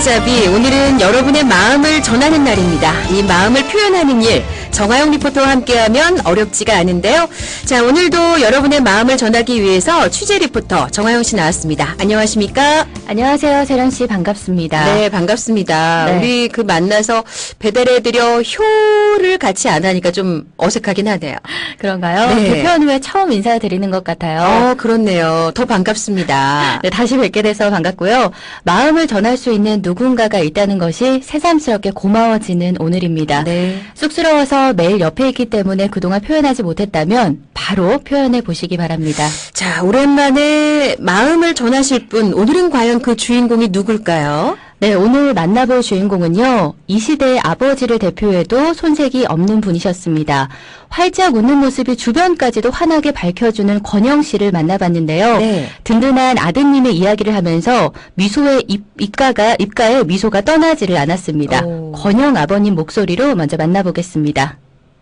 마음가자비, 오늘은 여러분의 마음을 전하는 날입니다. 이 마음을 표현하는 일, 정하영 리포터와 함께하면 어렵지가 않은데요. 자, 오늘도 여러분의 마음을 전하기 위해서 취재 리포터 정하영 씨 나왔습니다. 안녕하십니까? 안녕하세요, 세련 씨. 반갑습니다. 네, 반갑습니다. 네. 우리 만나서 배달해드려 효를 같이 안 하니까 좀 어색하긴 하네요. 그런가요? 네. 개편 후에 처음 인사드리는 것 같아요. 그렇네요. 더 반갑습니다. 네, 다시 뵙게 돼서 반갑고요. 마음을 전할 수 있는 누군가가 있다는 것이 새삼스럽게 고마워지는 오늘입니다. 네. 쑥스러워서 매일 옆에 있기 때문에 그동안 표현하지 못했다면 바로 표현해 보시기 바랍니다. 자, 오랜만에 마음을 전하실 분, 오늘은 과연 그 주인공이 누굴까요? 네, 오늘 만나볼 주인공은요, 이 시대의 아버지를 대표해도 손색이 없는 분이셨습니다. 활짝 웃는 모습이 주변까지도 환하게 밝혀주는 권영 씨를 만나봤는데요. 네. 든든한 아드님의 이야기를 하면서 미소의 입가에 미소가 떠나지를 않았습니다. 오. 권영 아버님 목소리로 먼저 만나보겠습니다.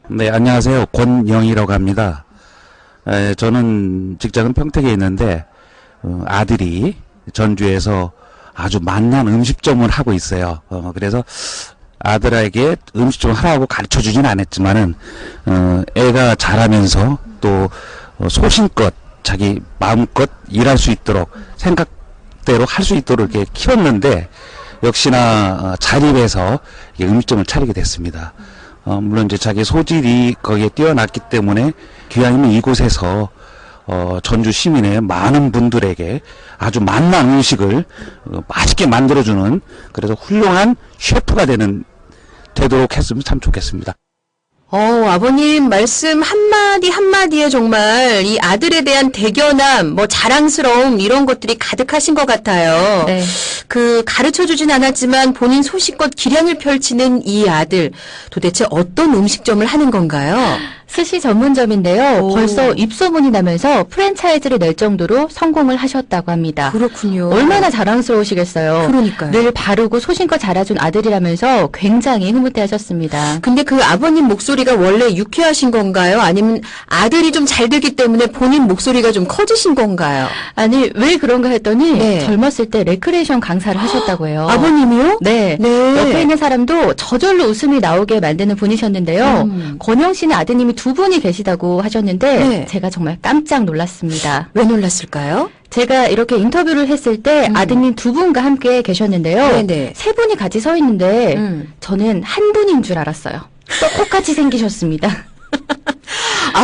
네, 안녕하세요. 권영이라고 합니다. 저는 직장은 평택에 있는데 아들이 전주에서 아주 맛난 음식점을 하고 있어요. 그래서 아들에게 음식점을 하라고 가르쳐주진 않았지만은 애가 자라면서 또 소신껏 자기 마음껏 일할 수 있도록 생각대로 할 수 있도록 이렇게 키웠는데 역시나 자립해서 음식점을 차리게 됐습니다. 물론 이제 자기 소질이 거기에 뛰어났기 때문에 기왕이면 이곳에서 전주 시민의 많은 분들에게 아주 맛난 음식을 맛있게 만들어주는 그래서 훌륭한 셰프가 되도록 했으면 참 좋겠습니다. 아버님 말씀 한마디 한마디에 정말 이 아들에 대한 대견함, 자랑스러움 이런 것들이 가득하신 것 같아요. 네. 가르쳐주진 않았지만 본인 소신껏 기량을 펼치는 이 아들, 도대체 어떤 음식점을 하는 건가요? 스시 전문점인데요. 오. 벌써 입소문이 나면서 프랜차이즈를 낼 정도로 성공을 하셨다고 합니다. 그렇군요. 얼마나 자랑스러우시겠어요. 그러니까요. 늘 바르고 소신껏 자라준 아들이라면서 굉장히 흐뭇해하셨습니다. 근데 그 아버님 목소리가 원래 유쾌하신 건가요? 아니면 아들이 좀 잘 되기 때문에 본인 목소리가 좀 커지신 건가요? 아니 왜 그런가 했더니 네. 젊었을 때 레크레이션 강사를 하셨다고 해요. 아버님이요? 네. 네. 옆에 있는 사람도 저절로 웃음이 나오게 만드는 분이셨는데요. 권영 씨는 아드님이 두 분이 계시다고 하셨는데 네. 제가 정말 깜짝 놀랐습니다. 왜 놀랐을까요? 제가 이렇게 인터뷰를 했을 때 아드님 두 분과 함께 계셨는데요. 네네. 세 분이 같이 서 있는데 저는 한 분인 줄 알았어요. 똑같이 생기셨습니다.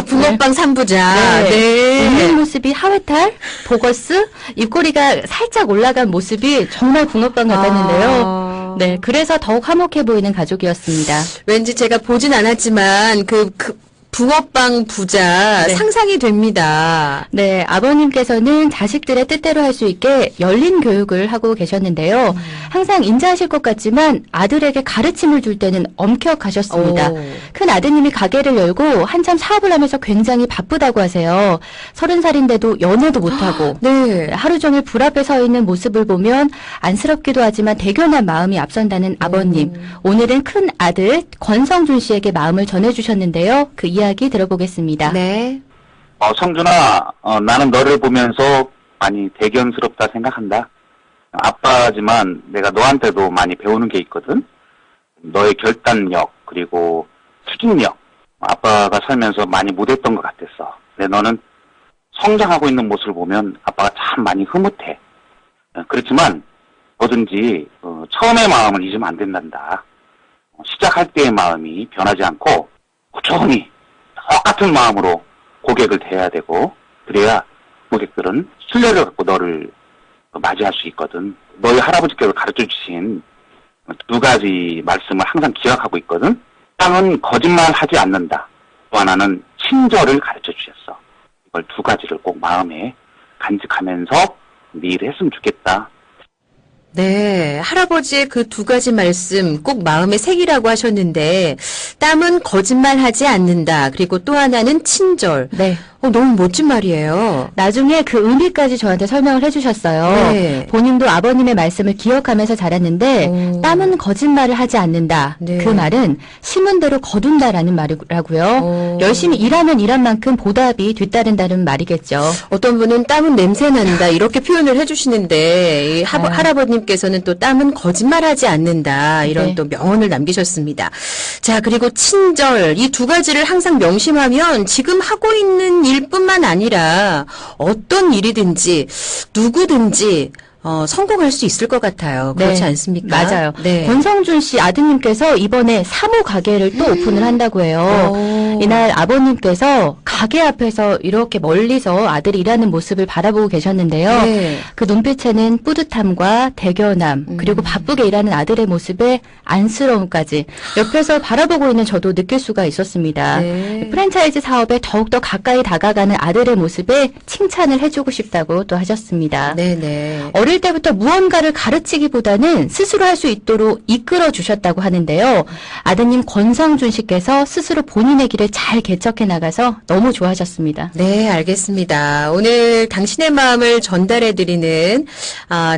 붕어빵 삼부자. 네. 웃는 모습이 하회탈, 보거스, 입꼬리가 살짝 올라간 모습이 정말 붕어빵 같았는데요. 네, 그래서 더욱 화목해 보이는 가족이었습니다. 왠지 제가 보진 않았지만 그 붕어빵 부자 네. 상상이 됩니다. 네, 아버님께서는 자식들의 뜻대로 할 수 있게 열린 교육을 하고 계셨는데요. 항상 인자하실 것 같지만 아들에게 가르침을 줄 때는 엄격하셨습니다. 오. 큰 아드님이 가게를 열고 한참 사업을 하면서 굉장히 바쁘다고 하세요. 30살인데도 연애도 못하고 네. 하루 종일 불 앞에 서 있는 모습을 보면 안쓰럽기도 하지만 대견한 마음이 앞선다는 아버님. 오늘은 큰 아들 권성준 씨에게 마음을 전해주셨는데요. 그 이야기 들어보겠습니다. 네. 성준아, 나는 너를 보면서 많이 대견스럽다 생각한다. 아빠지만 내가 너한테도 많이 배우는 게 있거든. 너의 결단력 그리고 추진력. 아빠가 살면서 많이 못했던 것 같았어. 근데 너는 성장하고 있는 모습을 보면 아빠가 참 많이 흐뭇해. 그렇지만 뭐든지 처음의 마음을 잊으면 안 된단다. 시작할 때의 마음이 변하지 않고 꾸준히 똑같은 마음으로 고객을 대해야 되고 그래야 고객들은 신뢰를 갖고 너를 맞이할 수 있거든. 너희 할아버지께서 가르쳐 주신 두 가지 말씀을 항상 기억하고 있거든. 땅은 거짓말하지 않는다. 또 하나는 친절을 가르쳐 주셨어. 이걸 두 가지를 꼭 마음에 간직하면서 네 일을 했으면 좋겠다. 네, 할아버지의 그 두 가지 말씀 꼭 마음에 새기라고 하셨는데, 땀은 거짓말하지 않는다. 그리고 또 하나는 친절. 네. 너무 멋진 말이에요. 나중에 그 의미까지 저한테 설명을 해주셨어요. 네. 본인도 아버님의 말씀을 기억하면서 자랐는데 땀은 거짓말을 하지 않는다. 네. 그 말은 심은 대로 거둔다라는 말이라고요. 열심히 일하면 일한 만큼 보답이 뒤따른다는 말이겠죠. 어떤 분은 땀은 냄새 난다 이렇게 표현을 해주시는데 이 할아버님께서는 또 땀은 거짓말하지 않는다 이런 네. 또 명언을 남기셨습니다. 자, 그리고 친절 이 두 가지를 항상 명심하면 지금 하고 있는 일뿐만 아니라 어떤 일이든지 누구든지 성공할 수 있을 것 같아요. 그렇지 네, 않습니까? 맞아요. 네. 권성준 씨 아드님께서 이번에 사무 가게를 또 오픈을 한다고 해요. 이날 아버님께서 가게 앞에서 이렇게 멀리서 아들이 일하는 모습을 바라보고 계셨는데요. 네. 그 눈빛에는 뿌듯함과 대견함, 그리고 바쁘게 일하는 아들의 모습에 안쓰러움까지 옆에서 바라보고 있는 저도 느낄 수가 있었습니다. 네. 프랜차이즈 사업에 더욱더 가까이 다가가는 아들의 모습에 칭찬을 해주고 싶다고 또 하셨습니다. 네네. 어릴 때부터 무언가를 가르치기보다는 스스로 할 수 있도록 이끌어 주셨다고 하는데요. 아드님 권성준 씨께서 스스로 본인의 길을 잘 개척해 나가서 너무 좋아하셨습니다. 네, 알겠습니다. 오늘 당신의 마음을 전달해드리는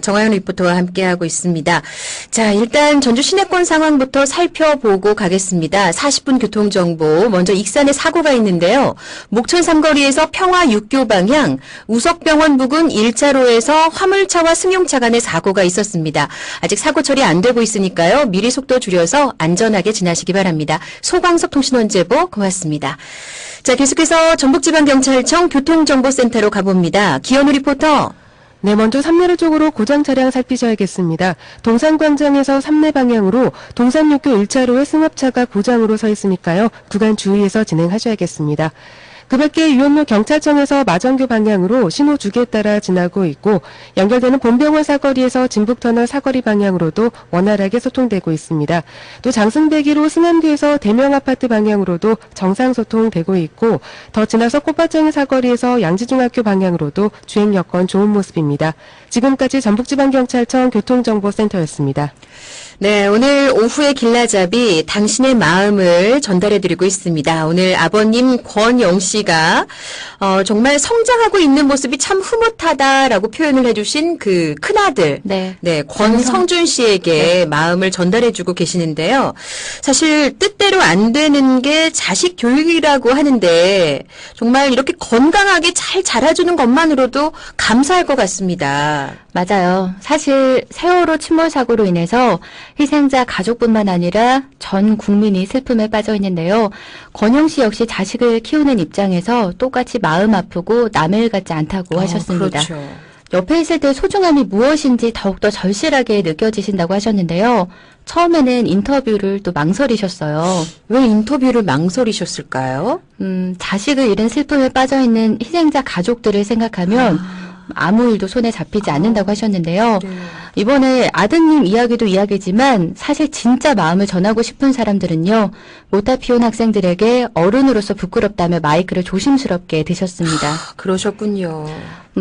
정하연 리포터와 함께하고 있습니다. 자, 일단 전주 시내권 상황부터 살펴보고 가겠습니다. 40분 교통정보. 먼저 익산에 사고가 있는데요. 목천 삼거리에서 평화 6교 방향 우석병원 부근 1차로에서 화물차와 승용차 간의 사고가 있었습니다. 아직 사고 처리 안 되고 있으니까요. 미리 속도 줄여서 안전하게 지나시기 바랍니다. 소광석 통신원제보 고맙습니다. 자, 계속해서 전북지방경찰청 교통정보센터로 가봅니다. 기현우 리포터. 네, 먼저 삼내로 쪽으로 고장 차량 살피셔야겠습니다. 동산광장에서 삼내 방향으로 동산육교 1차로에 승합차가 고장으로 서 있으니까요. 구간 주의해서 진행하셔야겠습니다. 그 밖에 유원로 경찰청에서 마정교 방향으로 신호 2개 따라 지나고 있고 연결되는 본병원 사거리에서 진북터널 사거리 방향으로도 원활하게 소통되고 있습니다. 또 장승대기로 승암교에서 대명아파트 방향으로도 정상 소통되고 있고 더 지나서 꽃밭장의 사거리에서 양지중학교 방향으로도 주행 여건 좋은 모습입니다. 지금까지 전북지방경찰청 교통정보센터였습니다. 네, 오늘 오후의 길라잡이 당신의 마음을 전달해드리고 있습니다. 오늘 아버님 권영 씨가 정말 성장하고 있는 모습이 참 흐뭇하다라고 표현을 해주신 그 큰아들 네. 권성준 씨에게 마음을 전달해주고 계시는데요. 사실 뜻대로 안 되는 게 자식 교육이라고 하는데 정말 이렇게 건강하게 잘 자라주는 것만으로도 감사할 것 같습니다. 맞아요. 사실 세월호 침몰 사고로 인해서 희생자 가족뿐만 아니라 전 국민이 슬픔에 빠져 있는데요. 권영 씨 역시 자식을 키우는 입장에서 똑같이 마음 아프고 남의 일 같지 않다고 하셨습니다. 그렇죠. 옆에 있을 때 소중함이 무엇인지 더욱더 절실하게 느껴지신다고 하셨는데요. 처음에는 인터뷰를 또 망설이셨어요. 왜 인터뷰를 망설이셨을까요? 자식을 잃은 슬픔에 빠져 있는 희생자 가족들을 생각하면 아무 일도 손에 잡히지 않는다고 하셨는데요. 네. 이번에 아드님 이야기도 이야기지만 사실 진짜 마음을 전하고 싶은 사람들은요. 모타 피운 학생들에게 어른으로서 부끄럽다며 마이크를 조심스럽게 드셨습니다. 그러셨군요.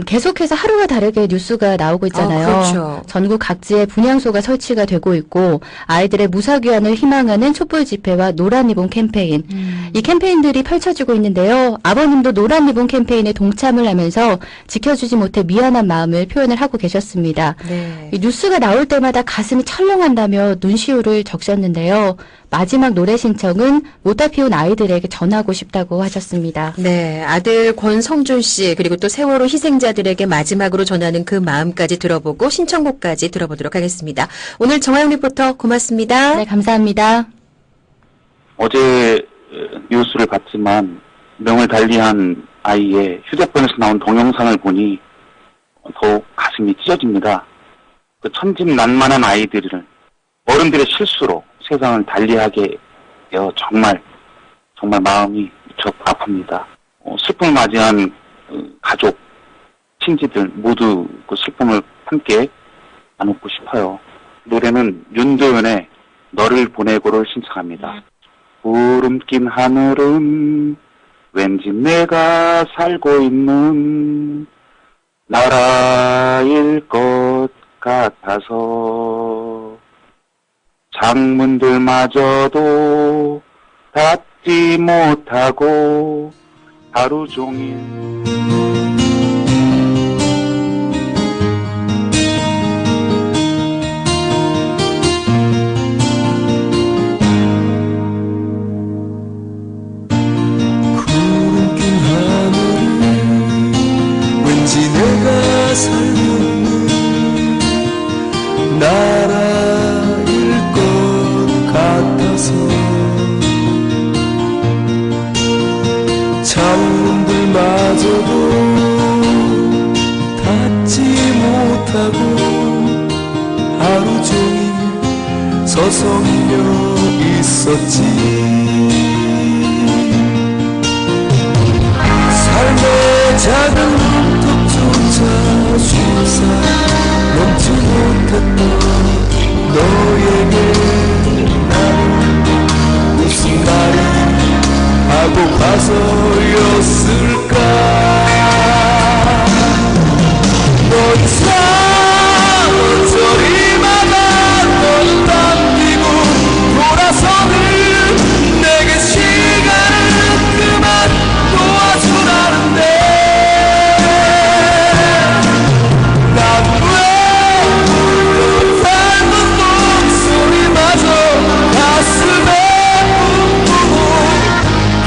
계속해서 하루가 다르게 뉴스가 나오고 있잖아요. 그렇죠. 전국 각지에 분향소가 설치가 되고 있고 아이들의 무사귀환을 희망하는 촛불 집회와 노란 리본 캠페인. 이 캠페인들이 펼쳐지고 있는데요. 아버님도 노란 리본 캠페인에 동참을 하면서 지켜주지 못해 미안한 마음을 표현을 하고 계셨습니다. 네. 이 뉴스가 나올 때마다 가슴이 철렁한다며 눈시울을 적셨는데요. 마지막 노래 신청은 모타 피운 아이들에게 전하고 싶다고 하셨습니다. 네, 아들 권성준 씨 그리고 또 세월호 희생자들에게 마지막으로 전하는 그 마음까지 들어보고 신청곡까지 들어보도록 하겠습니다. 오늘 정하영 리포터 고맙습니다. 네, 감사합니다. 어제 뉴스를 봤지만 명을 달리한 아이의 휴대폰에서 나온 동영상을 보니 더욱 가슴이 찢어집니다. 그 천진난만한 아이들을 어른들의 실수로 세상을 달리하게 되어 정말 마음이 무척 아픕니다. 슬픔을 맞이한 가족, 친지들 모두 그 슬픔을 함께 나누고 싶어요. 노래는 윤도현의 너를 보내고를 신청합니다. 구름 낀 하늘은 왠지 내가 살고 있는 나라일 것 같아서 창문들마저도 닫지 못하고 하루 종일. 구름 낀 하늘은 왠지 내가 살고 있는 나라일 것 같아서 창문들마저도 닫지 못하고 하루 종일 서성이며 있었지. 삶의 작은 문턱조차 솟아 넘지 못했던 너에게 나는 무슨 말을 하고 가서였을까. 넌 사는 소리마다 넌 남기고 돌아서는 내게 시간을 그만 도와주라는데 난 왜 홀로 닮은 목소리마저 가슴에 품고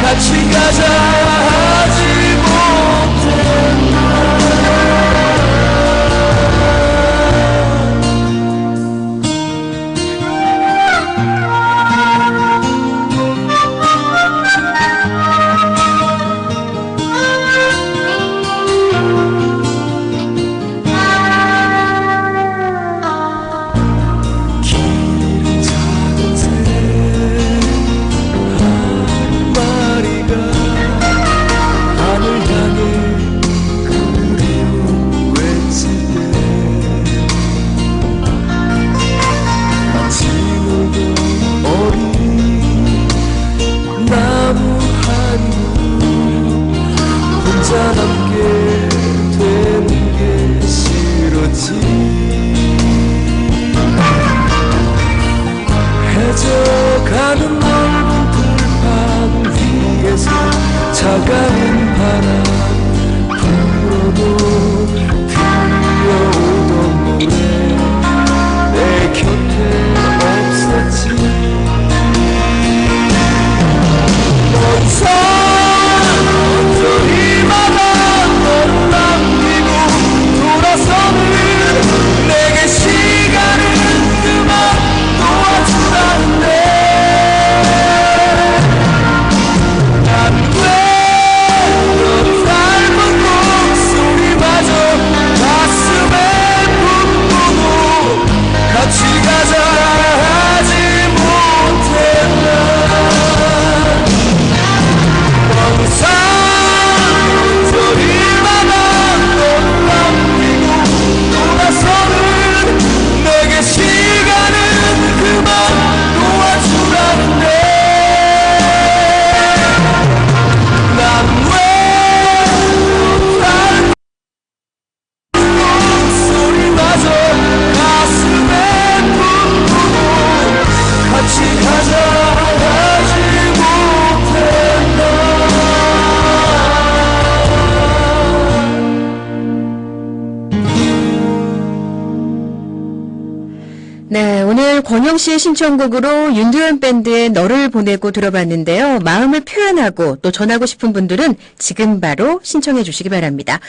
같이 가자 하지 못했나. 길은 작은 새 한 마리가 하늘 향해 그리움 외칠 때 마치 놀던 어린 나무 한 그루 혼자 남게 되는 게 싫었지. 해져가는 넓은 들판 위에서 차가운 바람 불어도 들려오던 노래 내 곁에 없었지. 넌 사는 소리마다 넌 남기고 돌아서는 내게 시간을 그만 도와주라는데 난 왜 넌 닮은 목소리마저 가슴에 품고 같이 가자 하지 못했나. 넌 사는 소리마다 넌 남기고 돌아서는 내게 시간을 그만 도와주라는데 난 왜 다른 목소리마저 가슴에 품고 같이 가자 하지 못했나. 네, 오늘 권영 씨의 신청곡으로 윤도현 밴드의 너를 보내고 들어봤는데요. 마음을 표현하고 또 전하고 싶은 분들은 지금 바로 신청해 주시기 바랍니다.